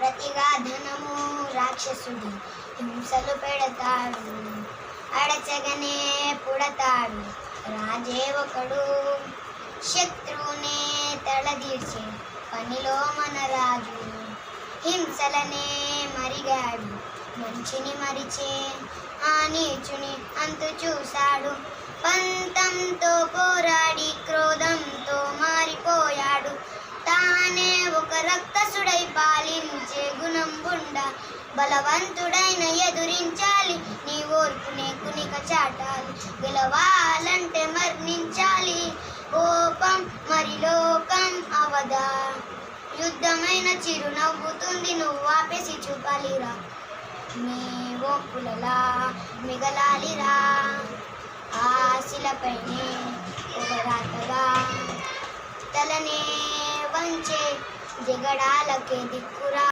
ప్రతిగా ధనము రాక్షసుడి హింసలు పెడతాడు, అడచగనే పుడతాడు రాజే ఒకడు, శత్రువునే తలదీర్చే పనిలో మన రాజు, హింసలనే మరిగాడు మంచిని మరిచే ఆ నీచుని అంతు చూశాడు, పంతంతో పోరాడి క్రోధంతో మారిపోయాడు, తానే ఒక రక్తసుడై పాలించే గుణం గుండ, బలవంతుడైన ఎదురించాలి నీ ఓర్పునే కునిక చాటాలి, గెలవాలంటే మరణించాలి కోపం మరి లోకం అవదా, యుద్ధమైన చిరునవ్వుతుంది నువ్వు ఆపేసి చూపాలిరా, నీ ఓపులలా మిగలాలిరా, ఆశలపైనే పొగరాతగా తలనే వంచే జగడాలకే దిక్కురా.